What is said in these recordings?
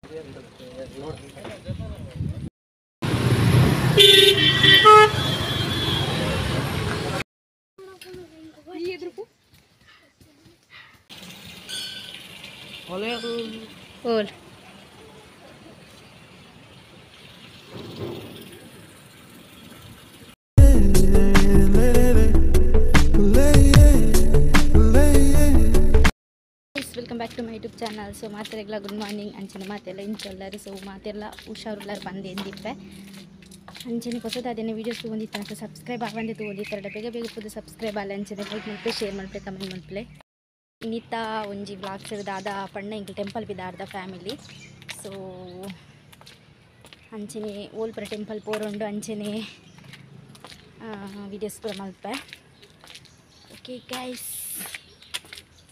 और welcome back to my YouTube channel. So ಮಾತೆಲ್ಲ good morning ಅಂಚನೆ ಮಾತೆಲ್ಲ ಇಂಚೊಲ್ಲರು. ಸೊ ಮಾತೆಲ್ಲ ಹುಷಾರುಳ್ಳಾರು ಬಂದು ಎಂದಿಪ್ಪೆ ಅಂಚನೆ ಹೊಸದಾದೇನೆ ವೀಡಿಯೋಸ್ ತೊಗೊಂಡಿತ್ತು ಅಂತ ಸಬ್ಸ್ಕ್ರೈಬ್ ಆವಂದೆ ತೊಗೊಂಡಿತ್ತು ಬೇಗ ಬೇಗ ಪುದು ಸಬ್ಸ್ಕ್ರೈಬ್ ಆಲ್ಲ ಅಂಚನೆ ಲೈಕ್ ಮಲ್ಪೆ ಶೇರ್ ಮಲ್ಪೆ ಕಮೆಂಟ್ ಮಲ್ಪೆ ಇನ್ನಿತ್ತ ಒಂಜಿ ವ್ಲಾಗ್ಸ್ ದಾದ ಪಣ್ಣ ಇಂಕ ಟೆಂಪಲ್ ಬಿದ್ದಾರ್ದ ಫ್ಯಾಮಿಲಿ. ಸೊ ಅಂಚನೆ ಓಲ್ಪುರ ಟೆಂಪಲ್ ಪೋರೊಂಡು ಅಂಚನೆ ವೀಡಿಯೋಸ್ ಕೂಡ ಮಲ್ಪೆ. ಓಕೆ ಗೈಸ್,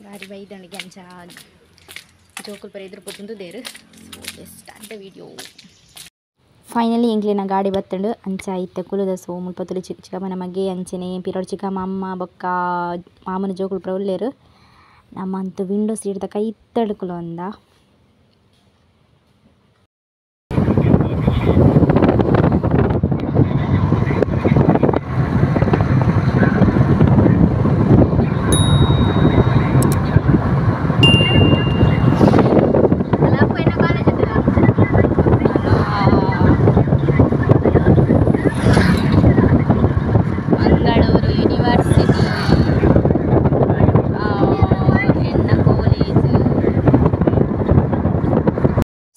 ಗಾಡಿ ಬೈದಂಡಿಗೆ ಅಂಚ ಜೋಕುಲ್ ಪರ ಎದುರು ಪೊತ್ತುಂದು ದೇರು. So let's start the video. Finally ಎಂಕ್ಲಿನ ಗಾಡಿ ಬತ್ತಂಡು ಅಂಚ ಇತ್ತೆ ಕುಲುದ. ಸೊ ಮುಲ್ಪತ್ತುಲು ಚಿಕ್ಕಮ್ಮನ ಮಗೆ ಅಂಚನೆ ಪಿರೋಡು ಚಿಕ್ಕಮ್ಮ ಅಮ್ಮ ಬೊಕ್ಕ ಮಾಮನ ಜೋಕುಲು ಪರ ಉಳ್ಳೇರು. ನಮ್ಮಂತೂ ವಿಂಡೋ ಸೀಟ್ದ ಕೈ ತಡ್ಕುಲು ಅಂದ.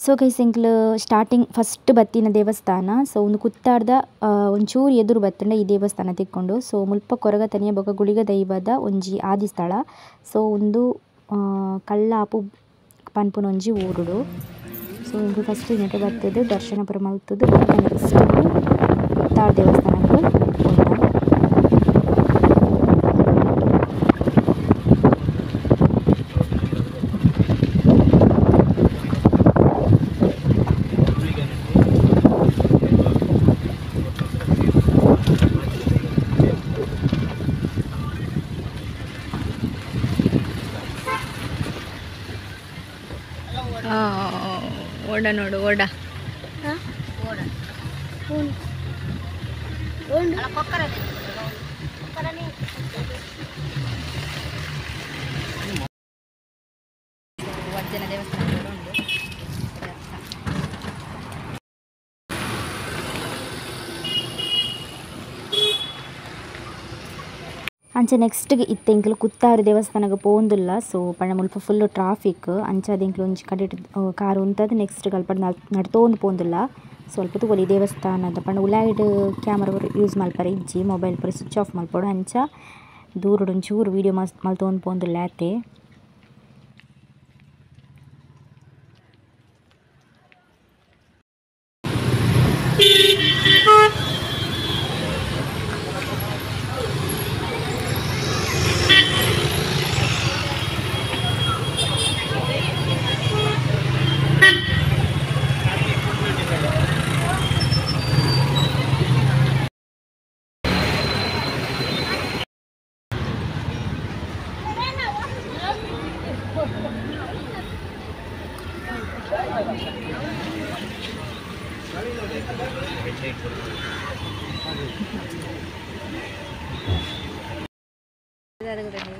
ಸೊ ಗೈಸ್ ಎಂಕ್ಲು ಸ್ಟಾರ್ಟಿಂಗ್ ಫಸ್ಟ್ ಬತ್ತಿನ ದೇವಸ್ಥಾನ. ಸೊ ಒಂದು ಕುತ್ತಾಡ್ದ ಒಂಚೂರು ಎದುರು ಬತ್ತಂಡ ಈ ದೇವಸ್ಥಾನ ತಿಕ್ಕೊಂಡು. ಸೊ ಮುಲ್ಪ ಕೊರಗ ತನಿಯ ಬೊಕ ಗುಳಿಗ ದೈವದ ಒಂಜಿ ಆದಿ ಸ್ಥಳ. ಸೊ ಒಂದು ಕಳ್ಳಾಪು ಪನ್ಪುನ ಒಂಜಿ ಊರುಡು. ಸೊ ಇಂದು ಫಸ್ಟ್ ನೆಟೆ ಬರ್ತದೆ ದರ್ಶನ ಪುರ ಮಲ್ತದ್ದು ನೆಕ್ಸ್ಟ್ ಕುತ್ತಾಡ್ ದೇವಸ್ಥಾನಕ್ಕೆ ಹೋದ. ಓಡ ನೋಡು ಓಡ ವರ್ಜನ ದೇವಸ್ಥಾನ ಉಂಡು. ಅಂಚೆ ನೆಕ್ಸ್ಟ್ ಇತ್ತೆಂಕ್ಲು ಕುತ್ತಾರು ದೇವಸ್ಥಾನಕ್ಕೆ ಪೋಂದುಲ್ಲ. ಸೊ ಪಂಡ ಮುಲ್ಪ ಫುಲ್ಲು ಟ್ರಾಫಿಕ್ ಅಂಚಾದ ಎಂಕ್ಲು ಒಂಜಿ ಕಡೆ ಕಾರ್ ಉಂತದ್ದು ನೆಕ್ಸ್ಟ್ ಕಲ್ಪಡ ನಡ್ತೋಂದು ಪೋಂದುಲ್ಲ. ಸ್ವಲ್ಪ ತೂವೊಲಿ ದೇವಸ್ಥಾನದ ಪಂಡ ಉಲಾಯ್ಡ್ ಕ್ಯಾಮರಾ ಯೂಸ್ ಮಲ್ಪರೆ ಇಜ್ಜಿ ಮೊಬೈಲ್ ಪೂರ ಸ್ವಿಚ್ ಆಫ್ ಮಲ್ಪೋಡು ಅಂಚ ದೂರಡು ಒಂಚೂರು ವೀಡಿಯೋ ಮಲ್ತೊಂದು ಪೋಂದುಲ್ಲ ಆತೆ.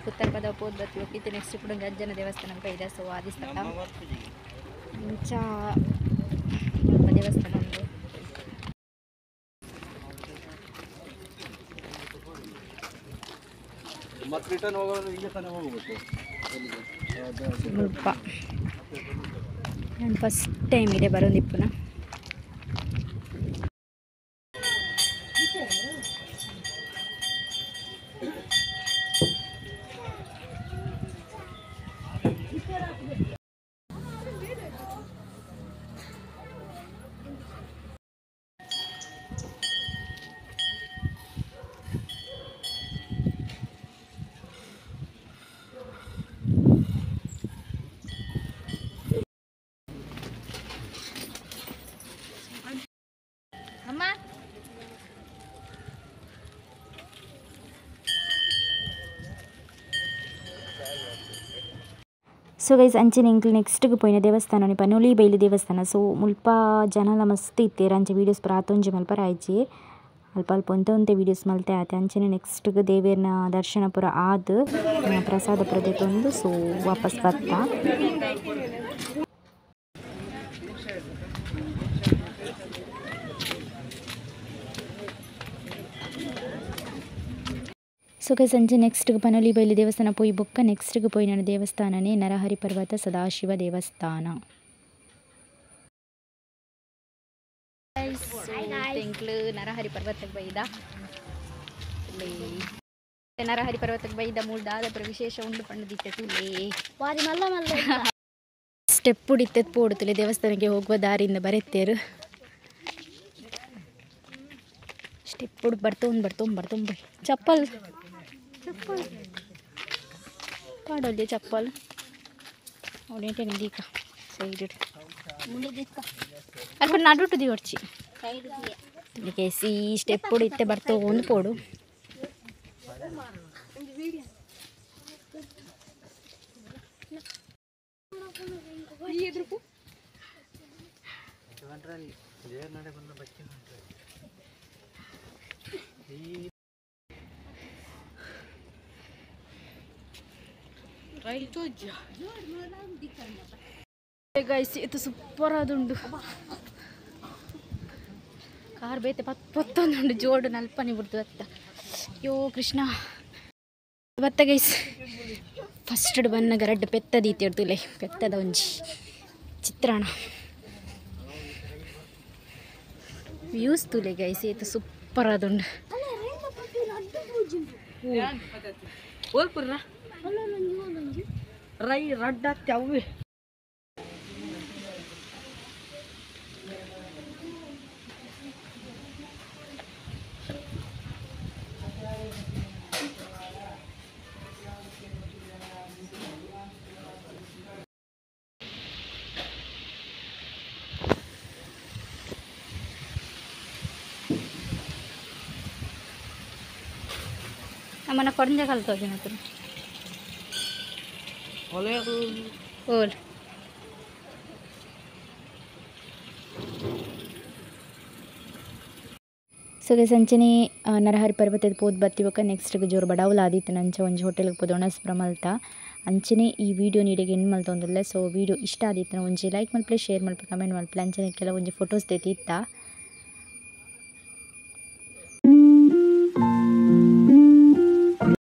ಕುತ್ತರ ಪದ ಪೋದ್ ಬತ್ತಿ ಹೋಗಿತ್ತು. ನೆಕ್ಸ್ಟ್ ಕೂಡ ಒಂದು ಅಜ್ಜನ ದೇವಸ್ಥಾನ ಇದೆ. ಸೊ ಆದಿ ಸ್ಥಳ ಇಂಚ ದೇವಸ್ಥಾನ ಉಂಟು. ಮುಲ್ಪ ನಾನು ಫಸ್ಟ್ ಟೈಮ್ ಇದೆ ಬರೋದಿಪ್ಪುನ. ಸೊ ಗೈಸ್ ಅಂಚನೆ ಇಂಕ್ಲು ನೆಕ್ಸ್ಟ್ಗೆ ಪೋಯಿನ ದೇವಸ್ಥಾನ ಪನೊಲಿ ಬೈಲು ದೇವಸ್ಥಾನ. ಸೊ ಮುಲ್ಪ ಜನಲ ಮಸ್ತ್ ಇತ್ತೇರು ಅಂಚೆ ವೀಡಿಯೋಸ್ ಪೂರ ಆತೊಂಜಿ ಮಲ್ಪರ ಆಯ್ಚಿ ಅಲ್ಪ ಅಲ್ಪ ಒಂತೆ ವೀಡಿಯೋಸ್ ಮಲ್ತೆ ಆಯ್ತು. ಅಂಚನೆ ನೆಕ್ಸ್ಟ್ಗೆ ದೇವೇರ್ನ ದರ್ಶನ ಪೂರ ಆದ್ ಪ್ರಸಾದ ಪೂರ ದೆತ್ತೊಂದು ಸೊ ವಾಪಸ್ ಬತ್ತ. ಸೊ ಗೈಸ್ ಅಂಚೆ ನೆಕ್ಸ್ಟ್ಗೆ ಪನೊಲಿ ಬೈಲು ದೇವಸ್ಥಾನ ಪೋಯಿ ಬೊಕ್ಕ ನೆಕ್ಸ್ಟ್ಗೆ ಪೋಯಿನ ದೇವಸ್ಥಾನನೇ ನರಹರಿ ಪರ್ವತ ಸದಾಶಿವ ದೇವಸ್ಥಾನ. ನರಹರಿ ಪರ್ವತಕ್ಕೆ ಬೈದ ನರಹರಿ ಪರ್ವತಕ್ಕೆ ಬೈದ ಮೂಲ್ದಾದ ವಿಶೇಷ ಉಂಡು ಪಂಡದಿತ್ತೆ ತುಲೆ ಸ್ಟೆಪ್ ಉಡಿತದ್ ಪೋಡುತ್ತಲೆ ದೇವಸ್ಥಾನಕ್ಕೆ ಹೋಗುವ ದಾರಿಯಿಂದ ಬರೆತ್ತೇರು ಸ್ಟೆಪ್ ಉಡ್ ಬರ್ತೊಂಬ ಚಪ್ಪಲ್ ಪಾಡೋಲ್ಯ ಚಪ್ಪಲ್ ಅವನೇಟೆ ನಿದೀಕ ಸೈಡ್ ಅಲ್ಪ ನಡುಟು ದಿವರ್ಚಿ ಇದಕ್ಕೆ ಸಿ ಸ್ಟೆಪ್ ಉಡಿತ್ತೆ ಬರ್ತೋ ಒಂದು ಪೋಡು ಗೈಸ್ ಇದು ಸೂಪರ್ ಆದುಂಡು ಕಾರ್ ಬೇತೆ ಪತ್ತೊಂದುಂಡು ಜೋಡು ನಲ್ಪನಿ ಬಿಡ್ದು ಅತ್ತ ಯೋ ಕೃಷ್ಣ ಬತ್ತ ಗೈಸ್ ಫಸ್ಟ್ ಬನ್ನ ಗರಡ್ ಪೆತ್ತದೀತಿರ್ದುಲೆ ಪೆತ್ತದ ಒಂಜಿ ಚಿತ್ರಾಣ ವ್ಯೂಸ್ ತುಲೆ ಗೈಸ್ ಇದು ಸೂಪರ್ ಆದುಂಡು ರೈ ರಡ್ಡ ಅವ್ವೆ ನಮ್ಮನ್ನ ಕೊಡಂಜ ಕಲ್ತೋಗಿನ ಓಲ್ ಸೊ ಗೈಸ್ ಅಂಚನೆ ನರಹರಿ ಪರ್ವತದ ಪೋದ್ ಬತ್ತಿವಕ್ಕ ನೆಕ್ಸ್ಟ್ಗೆ ಜೋರು ಬಡಾವುಲ ಆದಿತ್ತು ನಂಚ ಒಂಜಿ ಹೋಟೆಲ್ಗೆ ಪೋದು ಒಣಸ್ಪುರ ಮಲ್ತ ಅಂಚನೆ ಈ ವಿಡಿಯೋ ನೀಡಿಗೆ ಏನು ಮಲ್ತೊಂದುಲ್ಲೆ. ಸೊ ವಿಡಿಯೋ ಇಷ್ಟ ಆದಿತ್ತು ಒಂಜಿ ಲೈಕ್ ಮಲ್ಪಲೆ ಶೇರ್ ಮಲ್ಪಲೆ ಕಮೆಂಟ್ ಮಲ್ಪಲೆ ಅಂಚನೆ ಕೆಲವೊಂಜಿ ಫೋಟೋಸ್ ತೆತ್ತಿತ್ತ